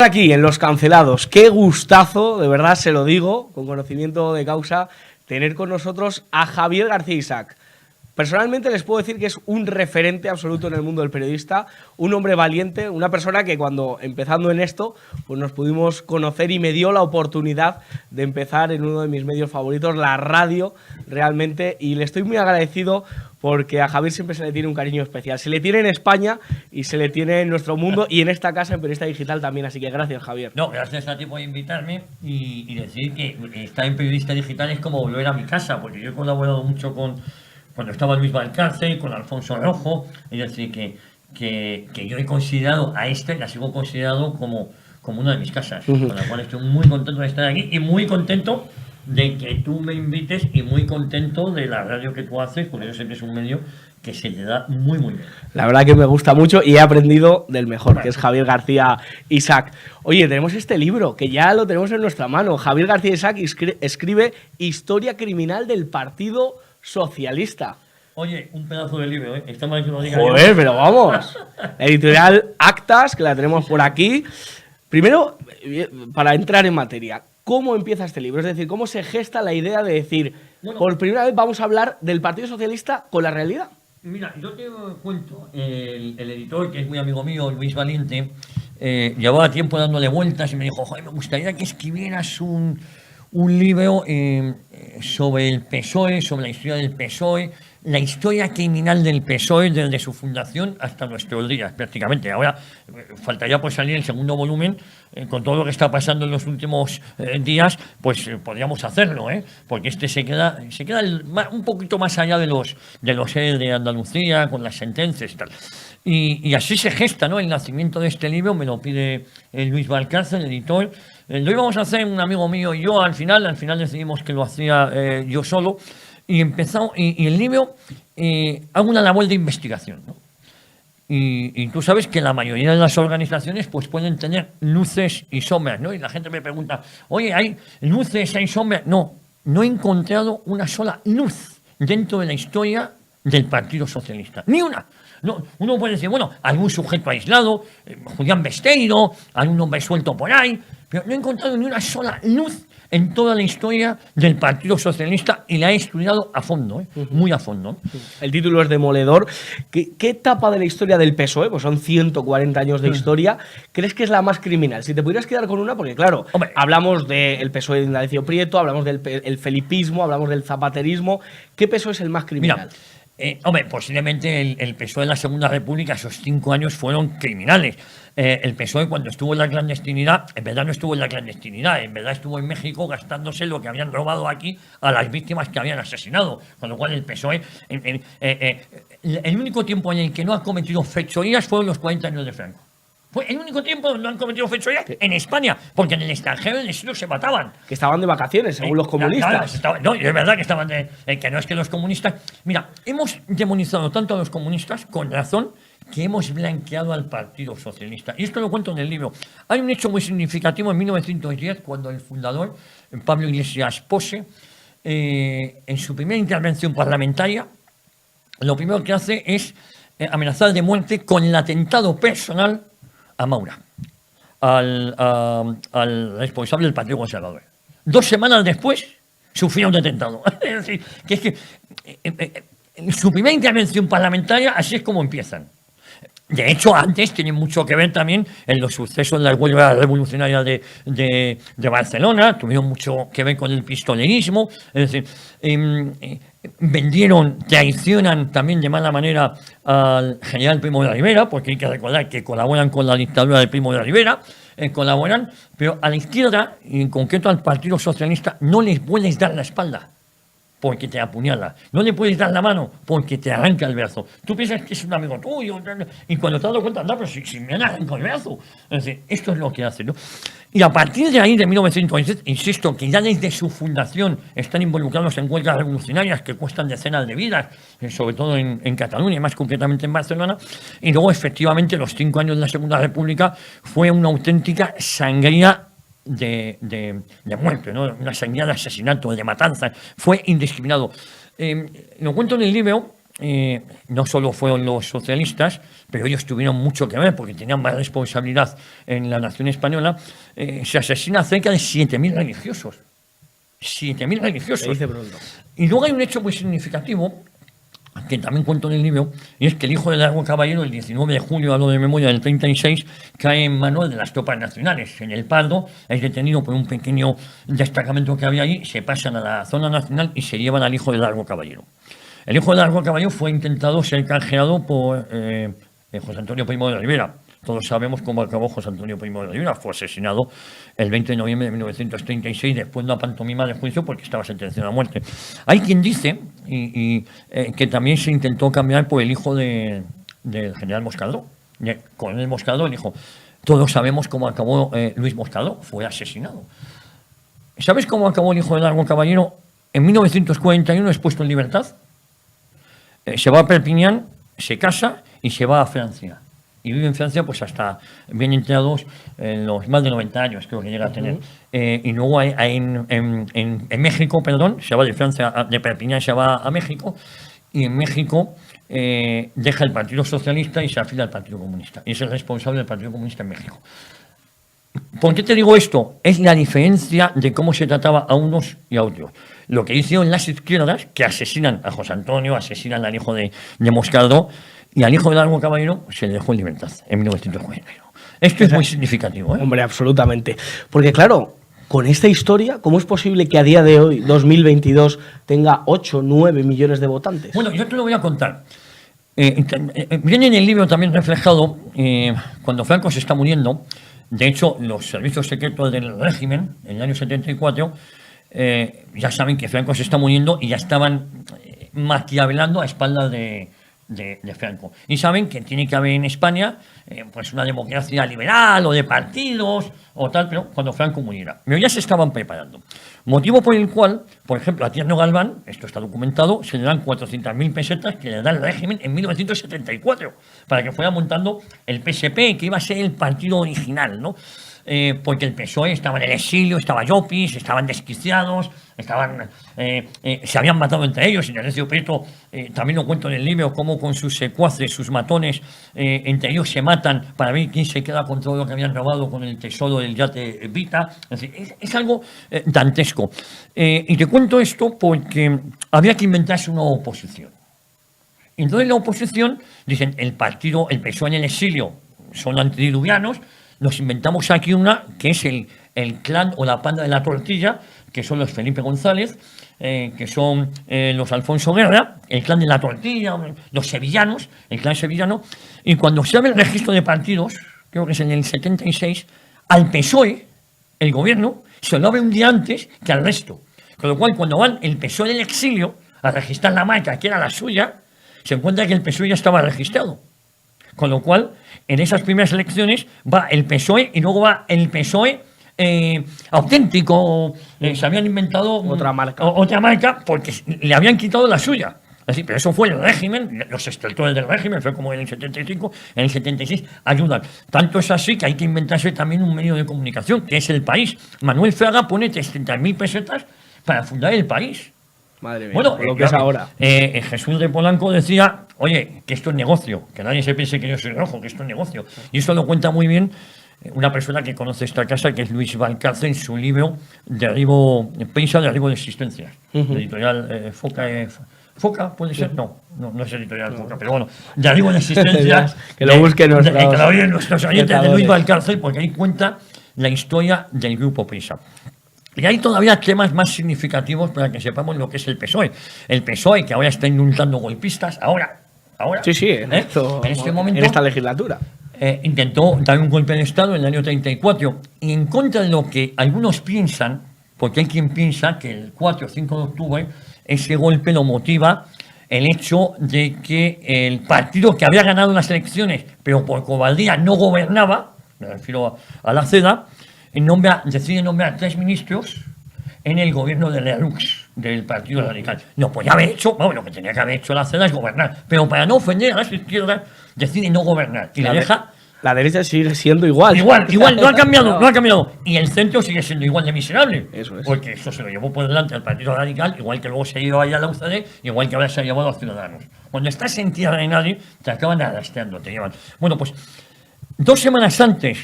Aquí en Los Cancelados, qué gustazo, de verdad se lo digo, con conocimiento de causa, tener con nosotros a Javier García Isaac. Personalmente les puedo decir que es un referente absoluto en el mundo del periodista, un hombre valiente, una persona que cuando empezando en esto, pues nos pudimos conocer y me dio la oportunidad de empezar en uno de mis medios favoritos, la radio, realmente, y le estoy muy agradecido porque a Javier siempre se le tiene un cariño especial. Se le tiene en España y se le tiene en nuestro mundo y en esta casa, en Periodista Digital también, así que gracias, Javier. No, gracias a ti por invitarme y decir que estar en Periodista Digital es como volver a mi casa, porque yo he colaborado mucho cuando estaba Luis Valcárcel, con Alfonso Rojo, es decir, que yo he considerado a la sigo considerado como una de mis casas, con la cual estoy muy contento de estar aquí y muy contento de que tú me invites y muy contento de la radio que tú haces, porque yo sé que es un medio que se te da muy bien. La verdad que me gusta mucho y he aprendido del mejor, que es Javier García Isaac. Oye, tenemos este libro, que ya lo tenemos en nuestra mano. Javier García Isaac escribe Historia criminal del Partido Socialista. Oye, un pedazo de libro, ¿eh? Está mal que lo diga. Joder, pero vamos. Editorial Actas, que la tenemos por aquí. Primero, para entrar en materia, ¿cómo empieza este libro? Es decir, ¿cómo se gesta la idea de decir, por primera vez vamos a hablar del Partido Socialista con la realidad? Mira, yo te cuento, el editor, que es muy amigo mío, Luis Valiente, llevaba tiempo dándole vueltas y me dijo, joder, me gustaría que escribieras un libro sobre el PSOE, sobre la historia del PSOE, la historia criminal del PSOE desde su fundación hasta nuestros días, prácticamente. Ahora faltaría por salir el segundo volumen, con todo lo que está pasando en los últimos días, pues podríamos hacerlo, porque este se queda un poquito más allá de los de Andalucía, con las sentencias y tal. Y así se gesta, ¿no? El nacimiento de este libro, me lo pide Luis Valcárcel, el editor. Lo íbamos a hacer un amigo mío y yo, al final decidimos que lo hacía yo solo. Y el libro hago una labor de investigación, ¿no? Y tú sabes que la mayoría de las organizaciones pues pueden tener luces y sombras, ¿no? Y la gente me pregunta, oye, ¿hay luces, hay sombras? No he encontrado una sola luz dentro de la historia del Partido Socialista, ni una. No, uno puede decir, bueno, algún sujeto aislado, Julián Besteiro, algún hombre suelto por ahí, pero no he encontrado ni una sola luz en toda la historia del Partido Socialista y la he estudiado a fondo, muy a fondo. El título es demoledor. ¿Qué etapa de la historia del PSOE, pues son 140 años de historia, crees que es la más criminal? Si te pudieras quedar con una, porque claro, hombre, hablamos del PSOE de Indalecio Prieto, hablamos del felipismo, hablamos del zapaterismo. ¿Qué PSOE es el más criminal? Mira, posiblemente el PSOE de la Segunda República, esos 5 años fueron criminales. El PSOE, cuando estuvo en la clandestinidad, en verdad no estuvo en la clandestinidad, en verdad estuvo en México gastándose lo que habían robado aquí a las víctimas que habían asesinado. Con lo cual el PSOE, el único tiempo en el que no ha cometido fechorías fueron los 40 años de Franco. Fue el único tiempo donde no han cometido fechorías en España, porque en el extranjero en el siglo se mataban. Que estaban de vacaciones, según los comunistas. No, es verdad que estaban que no es que los comunistas... Mira, hemos demonizado tanto a los comunistas, con razón, que hemos blanqueado al Partido Socialista. Y esto lo cuento en el libro. Hay un hecho muy significativo en 1910, cuando el fundador, Pablo Iglesias Pose, en su primera intervención parlamentaria, lo primero que hace es amenazar de muerte con el atentado personal a Maura, al responsable del Partido Conservador. 2 semanas después, sufrió un atentado. Es decir, en su primera intervención parlamentaria, así es como empiezan. De hecho, antes tiene mucho que ver también en los sucesos de las huelgas revolucionarias de Barcelona, tuvieron mucho que ver con el pistolerismo, es decir, traicionan también de mala manera al general Primo de Rivera, porque hay que recordar que colaboran con la dictadura del Primo de Rivera, colaboran, pero a la izquierda, y en concreto al Partido Socialista, no les puedes dar la espalda, porque te apuñala. No le puedes dar la mano porque te arranca el brazo. Tú piensas que es un amigo tuyo y cuando te has dado cuenta, no, pero si me han arrancado el brazo. Es decir, esto es lo que hace, ¿no? Y a partir de ahí, de 1917, insisto, que ya desde su fundación están involucrados en huelgas revolucionarias que cuestan decenas de vidas, sobre todo en Cataluña y más concretamente en Barcelona. Y luego, efectivamente, los 5 años de la Segunda República fue una auténtica sangría de muerte, ¿no? Una sangría de asesinato, de matanza, fue indiscriminado. Lo cuento en el libro no solo fueron los socialistas, pero ellos tuvieron mucho que ver porque tenían más responsabilidad en la nación española, se asesina cerca de 7.000 religiosos. 7.000 religiosos. Se dice pronto. Y luego hay un hecho muy significativo, que también cuento en el libro, y es que el hijo de Largo Caballero, el 19 de julio, hablo de memoria, del 36, cae en manos de las tropas nacionales. En el Pardo es detenido por un pequeño destacamento que había allí, se pasan a la zona nacional y se llevan al hijo de Largo Caballero. El hijo de Largo Caballero fue intentado ser canjeado por José Antonio Primo de Rivera. Todos sabemos cómo acabó José Antonio Primo de Rivera. Fue asesinado el 20 de noviembre de 1936 después de una pantomima de juicio porque estaba sentenciado a muerte. Hay quien dice que también se intentó cambiar por el hijo del general Moscardó. Con el Moscardó, el hijo. Todos sabemos cómo acabó Luis Moscardó. Fue asesinado. ¿Sabes cómo acabó el hijo de Largo Caballero? En 1941 es puesto en libertad. Se va a Perpiñán, se casa y se va a Francia. Y vive en Francia pues hasta bien entrados los más de 90 años, creo que llega a tener. Y luego en México, perdón, se va de Francia, de Perpiñán se va a México, y en México deja el Partido Socialista y se afilia al Partido Comunista. Y es el responsable del Partido Comunista en México. ¿Por qué te digo esto? Es la diferencia de cómo se trataba a unos y a otros. Lo que hicieron las izquierdas, que asesinan a José Antonio, asesinan al hijo de Moscardó, y al hijo de Largo Caballero se le dejó en libertad en 1941. Esto es muy significativo, ¿eh? Hombre, absolutamente. Porque claro, con esta historia, ¿cómo es posible que a día de hoy, 2022, tenga 8, 9 millones de votantes? Bueno, yo te lo voy a contar. Viene en el libro también reflejado, cuando Franco se está muriendo. De hecho, los servicios secretos del régimen, en el año 74, ya saben que Franco se está muriendo y ya estaban maquiavelando a espaldas de Franco. Y saben que tiene que haber en España pues una democracia liberal o de partidos o tal, pero cuando Franco muriera. Pero ya se estaban preparando. Motivo por el cual, por ejemplo, a Tierno Galván, esto está documentado, se le dan 400.000 pesetas que le da el régimen en 1974 para que fuera montando el PSP, que iba a ser el partido original, ¿no? Porque el PSOE estaba en el exilio, estaba Llopis, estaban desquiciados, se habían matado entre ellos. Y Nerecio Prieto, también lo cuento en el libro, cómo con sus secuaces, sus matones, entre ellos se matan para ver quién se queda con todo lo que habían robado con el tesoro del yate Vita. Es decir, es algo dantesco. Y te cuento esto porque había que inventarse una oposición. Entonces la oposición, dicen, el PSOE en el exilio son antidiluvianos. Nos inventamos aquí una que es el clan o la panda de la tortilla, que son los Felipe González, que son los Alfonso Guerra, el clan de la tortilla, los sevillanos, el clan sevillano. Y cuando se abre el registro de partidos, creo que es en el 76, al PSOE, el gobierno, se lo abre un día antes que al resto. Con lo cual, cuando van el PSOE del exilio a registrar la marca, que era la suya, se encuentra que el PSOE ya estaba registrado. Con lo cual, en esas primeras elecciones va el PSOE y luego va el PSOE auténtico. Se habían inventado otra marca porque le habían quitado la suya. Así, pero eso fue el régimen, los extractores del régimen, fue como en el 75, en el 76, ayudan. Tanto es así que hay que inventarse también un medio de comunicación, que es El País. Manuel Fraga pone 300.000 pesetas para fundar El País. Madre mía, bueno, lo que es ahora. Jesús de Polanco decía, oye, que esto es negocio, que nadie se piense que yo soy rojo, que esto es negocio. Y eso lo cuenta muy bien una persona que conoce esta casa, que es Luis Valcarce, en su libro Derribo de Existencias, editorial Foca, ¿puede ser? No es editorial Foca, pero bueno, Derribo de Existencias. Que lo busquen nuestros oyentes de Luis Valcarce, porque ahí cuenta la historia del grupo Prisa. Y hay todavía temas más significativos para que sepamos lo que es el PSOE. El PSOE, que ahora está indultando golpistas, ahora. Sí, en este momento, en esta legislatura. Intentó dar un golpe de Estado en el año 34, y en contra de lo que algunos piensan, porque hay quien piensa que el 4 o 5 de octubre ese golpe lo motiva el hecho de que el partido que había ganado las elecciones, pero por cobardía no gobernaba, me refiero a la CEDA, decide nombrar 3 ministros en el gobierno de Lerux, del Partido Radical. No podía haber hecho, lo que tenía que haber hecho la CEDA es gobernar, pero para no ofender a las izquierdas, decide no gobernar y le deja La derecha sigue siendo igual. Igual, no ha cambiado, no ha cambiado. Y el centro sigue siendo igual de miserable. Eso es. Porque eso se lo llevó por delante al Partido Radical, igual que luego se llevó allá a la UCD, igual que ahora se ha llevado a los Ciudadanos. Cuando estás en tierra de nadie, te acaban arrastrando, te llevan. Bueno, pues 2 semanas antes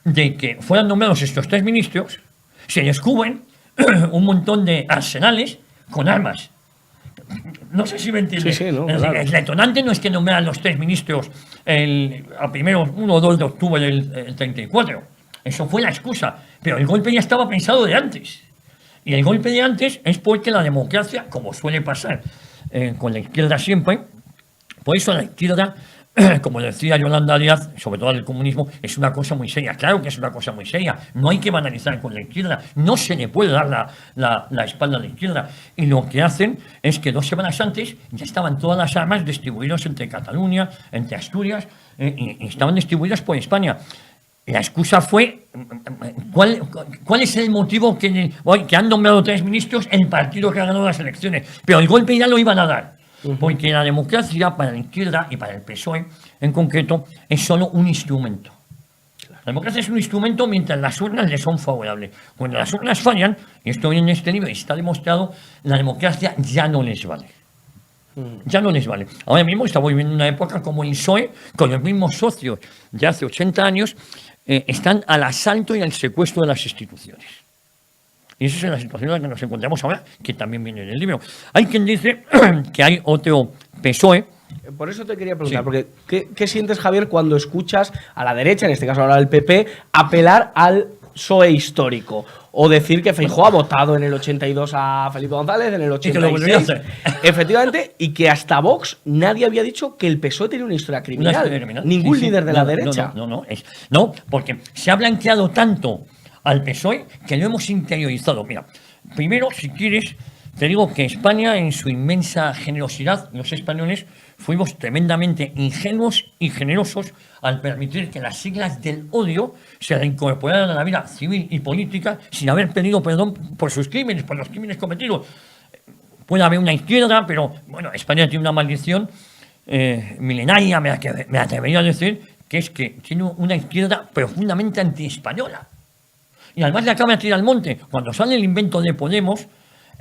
de que fueran nombrados estos 3 ministros, se descubren un montón de arsenales con armas. No sé si me entiendes. Sí, no, claro. El detonante no es que nombraran los 3 ministros a primero 1 o 2 de octubre del 34. Eso fue la excusa. Pero el golpe ya estaba pensado de antes. Y el golpe de antes es porque la democracia, como suele pasar con la izquierda siempre, por eso la izquierda, como decía Yolanda Díaz, sobre todo el comunismo, es una cosa muy seria. Claro que es una cosa muy seria. No hay que banalizar con la izquierda. No se le puede dar la espalda a la izquierda. Y lo que hacen es que 2 semanas antes ya estaban todas las armas distribuidas entre Cataluña, entre Asturias, y estaban distribuidas por España. La excusa fue, ¿cuál es el motivo que han nombrado 3 ministros el partido que ha ganado las elecciones? Pero el golpe ya lo iban a dar. Porque la democracia para la izquierda y para el PSOE en concreto es solo un instrumento. La democracia es un instrumento mientras las urnas le son favorables. Cuando las urnas fallan, y esto viene en este libro y está demostrado, la democracia ya no les vale. Ya no les vale. Ahora mismo estamos viviendo una época como el PSOE, con los mismos socios de hace 80 años, están al asalto y al secuestro de las instituciones. Y esa es la situación en la que nos encontramos ahora, que también viene en el libro. Hay quien dice que hay otro PSOE. Por eso te quería preguntar, Sí. porque ¿qué sientes, Javier, cuando escuchas a la derecha, en este caso ahora al PP, apelar al PSOE histórico? O decir que Feijóo ha votado en el 82 a Felipe González, en el Y que lo volvería a 86. hacer. Efectivamente, y que hasta Vox nadie había dicho que el PSOE tiene una historia criminal. Una historia criminal. Ningún Sí, sí. líder de No, la no, derecha. No, porque se ha blanqueado tanto al PSOE que lo hemos interiorizado. Mira, primero, si quieres, te digo que España, en su inmensa generosidad, los españoles fuimos tremendamente ingenuos y generosos al permitir que las siglas del odio se reincorporaran a la vida civil y política sin haber pedido perdón por sus crímenes, por los crímenes cometidos. Puede haber una izquierda, pero bueno, España tiene una maldición milenaria, me atrevería a decir, que es que tiene una izquierda profundamente antiespañola. Y además le acaba de tirar al monte. Cuando sale el invento de Podemos,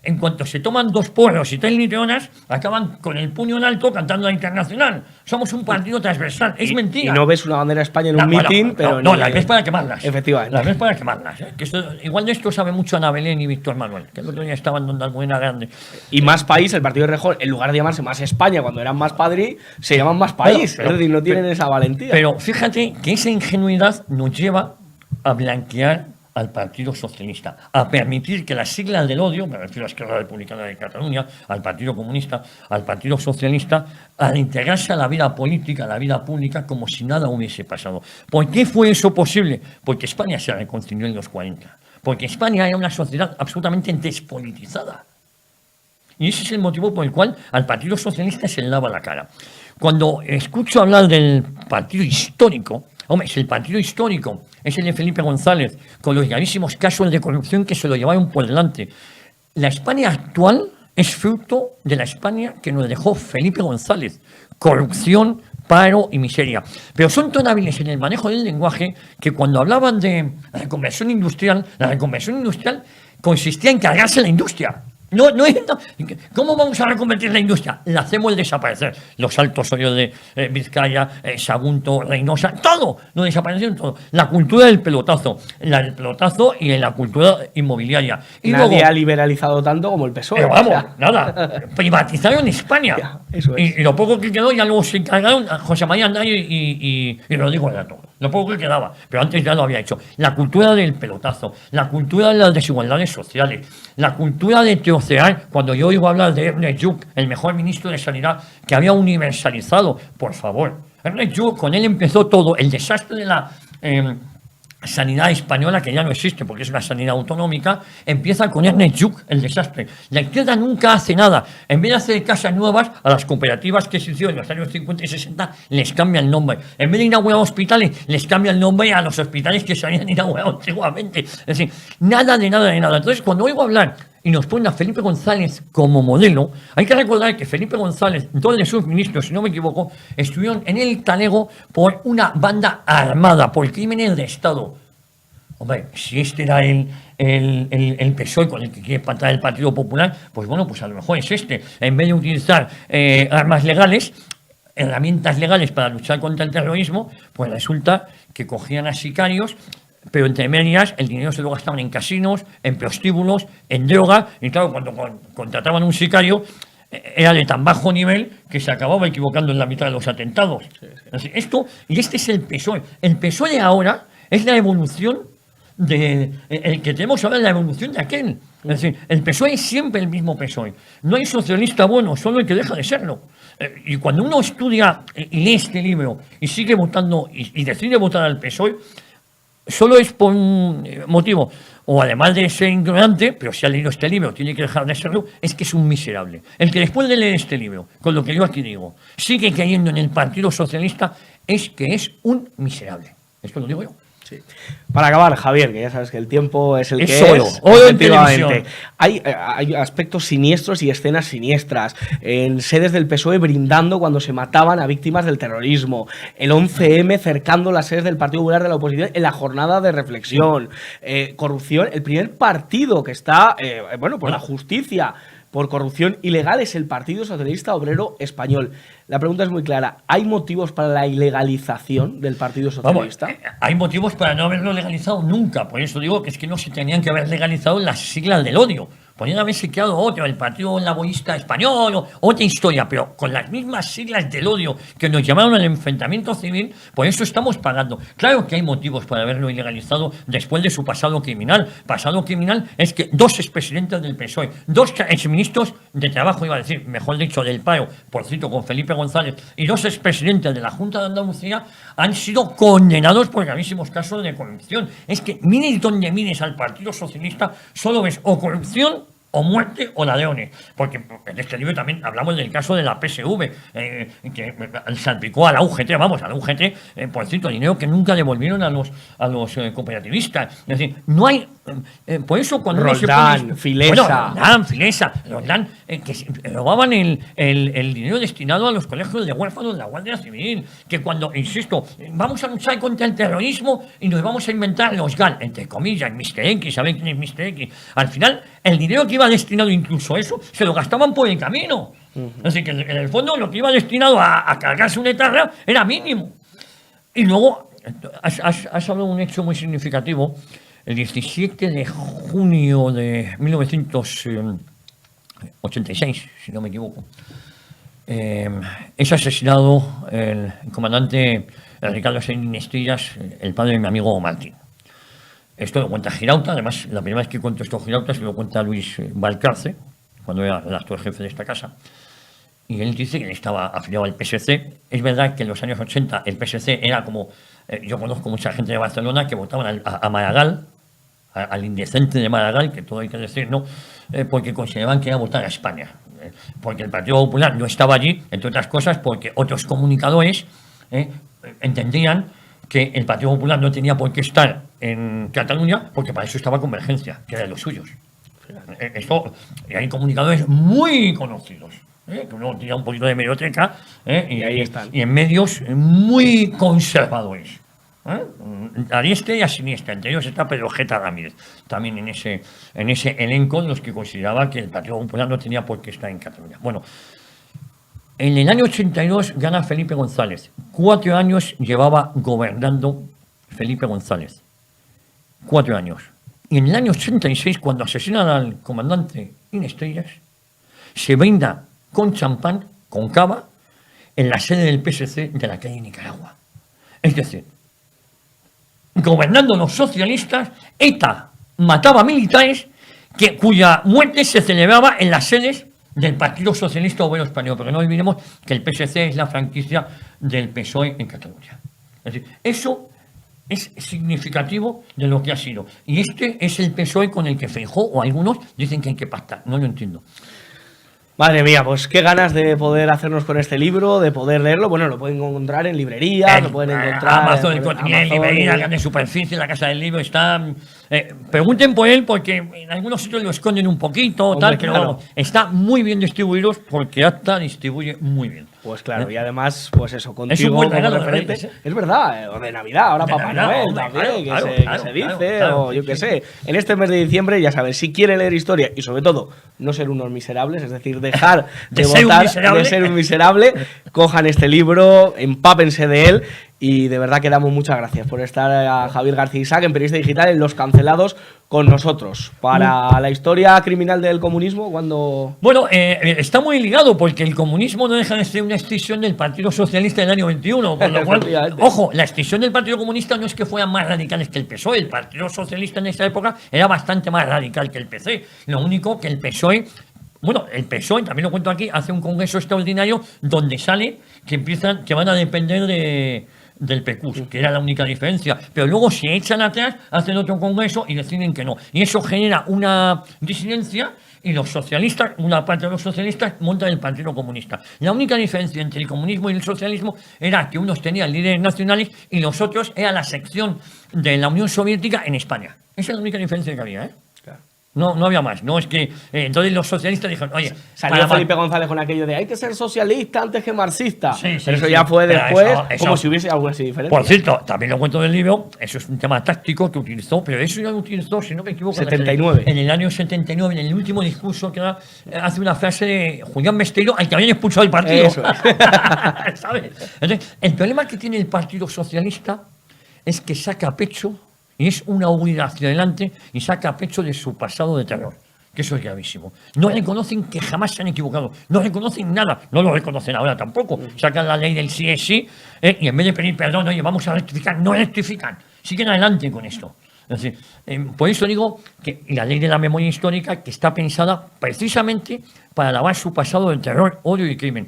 en cuanto se toman 2 porros y 3 litronas, acaban con el puño en alto cantando la Internacional. Somos un partido transversal. Es mentira. Y no ves una bandera de España en No, un bueno, mitin, pero. no, las ves para quemarlas. Efectivamente. Las ves para quemarlas. Que igual de esto sabe mucho Ana Belén y Víctor Manuel, que el otro día estaban dando alguna grande. Y Más País, el partido de Rejón, en lugar de llamarse Más España cuando eran Más Padrí, se llaman Más País. Pero- es decir, no tienen esa valentía. Pero fíjate que esa ingenuidad nos lleva a blanquear al Partido Socialista, a permitir que las siglas del odio, me refiero a Esquerra Republicana de Cataluña, al Partido Comunista, al Partido Socialista, al integrarse a la vida política, a la vida pública, como si nada hubiese pasado. ¿Por qué fue eso posible? Porque España se reconcilió en los 40. Porque España era una sociedad absolutamente despolitizada. Y ese es el motivo por el cual al Partido Socialista se le lava la cara. Cuando escucho hablar del partido histórico, hombre, si el partido histórico es el de Felipe González, con los gravísimos casos de corrupción que se lo llevaron por delante, la España actual es fruto de la España que nos dejó Felipe González. Corrupción, paro y miseria. Pero son tan hábiles en el manejo del lenguaje que cuando hablaban de la reconversión industrial consistía en cargarse la industria. No, ¿Cómo vamos a reconvertir la industria? La hacemos desaparecer. Los Altos Hoyos de Vizcaya, Sagunto, Reynosa, todo, lo desaparecieron todo. La cultura del pelotazo, y la cultura inmobiliaria. Y Nadie luego, ha liberalizado tanto como el PSOE. pero vamos, O sea, nada. Privatizaron España. Ya, eso es. Y lo poco que quedó ya luego se encargaron a José María Andayo y Rodrigo Rato. Lo poco que quedaba. Pero antes ya lo había hecho. La cultura del pelotazo, la cultura de las desigualdades sociales, la cultura de trocear. Cuando yo oigo hablar de Ernest Lluch, el mejor ministro de Sanidad, que había universalizado, por favor. Ernest Lluch, con él empezó todo. El desastre de la sanidad española, que ya no existe porque es una sanidad autonómica, empieza con Ernest Lluch, el desastre. La izquierda nunca hace nada. En vez de hacer casas nuevas, a las cooperativas que se hicieron en los años 50 y 60 les cambia el nombre. En vez de inaugurar hospitales, les cambia el nombre a los hospitales que se habían inaugurado antiguamente. Es decir, nada de nada de nada. Entonces, cuando oigo hablar y nos ponen a Felipe González como modelo, hay que recordar que Felipe González, dos de sus ministros, si no me equivoco, estuvieron en el talego por una banda armada, por crímenes de Estado. Hombre, si este era el PSOE con el que quiere pactar el Partido Popular, pues bueno, pues a lo mejor es este. En vez de utilizar armas legales, herramientas legales para luchar contra el terrorismo, pues resulta que cogían a sicarios, pero entre medias el dinero se lo gastaban en casinos, en prostíbulos, en droga, y claro, cuando contrataban un sicario, era de tan bajo nivel que se acababa equivocando en la mitad de los atentados. Sí, sí. Así, este es el PSOE. El PSOE de ahora es la evolución el que tenemos ahora, la evolución de aquel. Es decir, el PSOE es siempre el mismo PSOE. No hay socialista bueno, solo el que deja de serlo. Y cuando uno estudia y lee este libro y sigue votando y decide votar al PSOE, solo es por un motivo, o además de ser ignorante, pero si ha leído este libro tiene que dejar de serlo, es que es un miserable. El que después de leer este libro, con lo que yo aquí digo, sigue creyendo en el Partido Socialista, es que es un miserable. Esto lo digo yo. Sí. Para acabar, Javier, que ya sabes que el tiempo es el que es. Efectivamente. Hay aspectos siniestros y escenas siniestras en sedes del PSOE brindando cuando se mataban a víctimas del terrorismo. El 11M cercando las sedes del Partido Popular de la oposición en la jornada de reflexión. Corrupción. El primer partido que está, la justicia por corrupción ilegal es el Partido Socialista Obrero Español. La pregunta es muy clara. ¿Hay motivos para la ilegalización del Partido Socialista? Vamos, hay motivos para no haberlo legalizado nunca. Por eso digo que es que no se tenían que haber legalizado las siglas del odio. Podrían haberse creado otro, el Partido Laborista Español, o otra historia, pero con las mismas siglas del odio que nos llamaron al enfrentamiento civil, por eso estamos pagando. Claro que hay motivos para haberlo ilegalizado después de su pasado criminal. Pasado criminal es que dos expresidentes del PSOE, dos exministros de Trabajo, iba a decir, mejor dicho, del paro, por cierto, con Felipe González, y dos expresidentes de la Junta de Andalucía han sido condenados por gravísimos casos de corrupción. Es que mires donde mires al Partido Socialista, solo ves o corrupción, o muerte o ladrones, porque en este libro también hablamos del caso de la PSV, que salpicó a la UGT, a la UGT, por cierto, dinero que nunca devolvieron a los cooperativistas. Es decir, no hay, por eso cuando Roldán, Filesa. Roldán, que robaban el dinero destinado a los colegios de huérfanos de la Guardia Civil, que cuando, insisto, vamos a luchar contra el terrorismo y nos vamos a inventar los GAL, entre comillas, Mr. X, ¿saben quién es Mr. X? Al final, el dinero que iba destinado incluso a eso, se lo gastaban por el camino. Así que en el fondo lo que iba destinado a cargarse una etarra era mínimo. Y luego, has hablado de un hecho muy significativo. El 17 de junio de 1986, si no me equivoco, es asesinado el comandante Ricardo Sainín Estillas, el padre de mi amigo Martín. Esto lo cuenta Girauta, además la primera vez que cuento esto Girauta se lo cuenta Luis Valcarce, cuando era el actual jefe de esta casa. Y él dice que él estaba afiliado al PSC. Es verdad que en los años 80 el PSC era como... yo conozco mucha gente de Barcelona que votaban a Maragall, al indecente de Maragall, que todo hay que decir, ¿no? Porque consideraban que era votar a España. Porque el Partido Popular no estaba allí, entre otras cosas, porque otros comunicadores entendían que el Partido Popular no tenía por qué estar en Cataluña, porque para eso estaba Convergencia, que era de los suyos. Y hay comunicadores muy conocidos, que uno tira un poquito de hemeroteca, y ahí están. Y en medios muy conservadores. A diestra y a siniestra. Entre ellos está Pedro Geta Ramírez, también en ese elenco de los que consideraba que el Partido Popular no tenía por qué estar en Cataluña. Bueno, en el año 82 gana Felipe González. 4 años llevaba gobernando Felipe González. 4 años. Y en el año 86, cuando asesinan al comandante Estrellas, se brinda con champán, con cava, en la sede del PSC de la calle Nicaragua. Es decir, gobernando los socialistas, ETA mataba militares cuya muerte se celebraba en las sedes del Partido Socialista Obrero Español, porque no olvidemos que el PSC es la franquicia del PSOE en Cataluña. Es decir, eso es significativo de lo que ha sido. Y este es el PSOE con el que Feijóo o algunos dicen que hay que pactar. No lo entiendo. Madre mía, pues qué ganas de poder hacernos con este libro, de poder leerlo. Bueno, lo pueden encontrar en librerías, lo pueden encontrar Amazon, en en librería, grande superficie, la casa del libro está. Pregunten por él porque en algunos sitios lo esconden un poquito, Hombre, tal, pero claro. vamos, está muy bien distribuido porque Acta distribuye muy bien. Pues claro, y además, pues eso, Es un contigo buen como regalo de referente. Reyes, ¿eh? Es verdad, o de Navidad, ahora De Papá Navidad, Noel hombre, también, claro, que, claro, se, claro, que se dice, claro, o yo sí, qué sí. sé. En este mes de diciembre, ya sabes, si quieren leer historia y sobre todo no ser unos miserables, es decir, dejar de ser un votar, miserable. de ser un miserable, cojan este libro, empápense de él. Y de verdad que damos muchas gracias por estar a Javier García Isaac en Periodista Digital en Los Cancelados con nosotros. Para la historia criminal del comunismo, cuando... Bueno, está muy ligado porque el comunismo no deja de ser una extinción del Partido Socialista del año 21. Por lo cual, Efectivamente. ojo, la extinción del Partido Comunista no es que fueran más radicales que el PSOE. El Partido Socialista en esa época era bastante más radical que el PC. Lo único que el PSOE. Bueno, el PSOE, también lo cuento aquí, hace un congreso extraordinario donde sale que van a depender del PQS, que era la única diferencia. Pero luego se echan atrás, hacen otro congreso y deciden que no. Y eso genera una disidencia y los socialistas, una parte de los socialistas, montan el Partido Comunista. La única diferencia entre el comunismo y el socialismo era que unos tenían líderes nacionales y los otros era la sección de la Unión Soviética en España. Esa es la única diferencia que había, ¿eh? No había más. No es que. Entonces los socialistas dijeron, oye. Salió Felipe González con aquello de hay que ser socialista antes que marxista. Sí, sí, pero eso sí. ya fue Pero después, eso- como si hubiese algo así diferente. Por cierto, también lo cuento del libro, eso es un tema táctico que utilizó, pero eso ya lo utilizó, si no me equivoco, 79. en el año 79, en el último discurso que da, hace una frase de Julián Besteiro, al que habían expulsado del partido. Eso es. ¿Sabes? Entonces, el problema que tiene el Partido Socialista es que saca pecho, y es una huida hacia adelante, y saca pecho de su pasado de terror. Que eso es gravísimo. No reconocen que jamás se han equivocado. No reconocen nada. No lo reconocen ahora tampoco. Sacan la ley del sí es sí y en vez de pedir perdón, oye, vamos a rectificar, no rectifican. Siguen adelante con esto. Es decir, por eso digo que la ley de la memoria histórica que está pensada precisamente para lavar su pasado de terror, odio y crimen.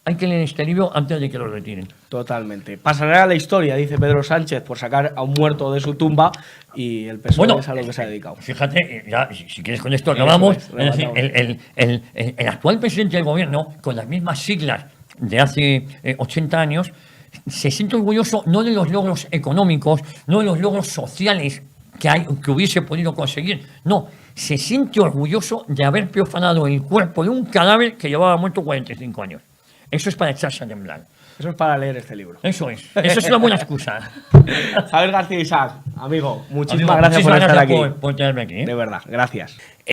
Hay que leer este libro antes de que lo retiren. Totalmente. Pasará a la historia, dice Pedro Sánchez, por sacar a un muerto de su tumba y el PSOE Bueno, es a lo que se ha dedicado. Fíjate, ya, si quieres con esto acabamos. Eso Es decir, el actual presidente del gobierno, con las mismas siglas de hace 80 años, se siente orgulloso no de los logros económicos, no de los logros sociales que hubiese podido conseguir. No, se siente orgulloso de haber profanado el cuerpo de un cadáver que llevaba muerto 45 años. Eso es para echarse a temblar. Eso es para leer este libro. Eso es una buena excusa. Javier García Isaac, amigo, muchísimas Amigo, gracias por estar aquí. por tenerme aquí. De verdad, gracias.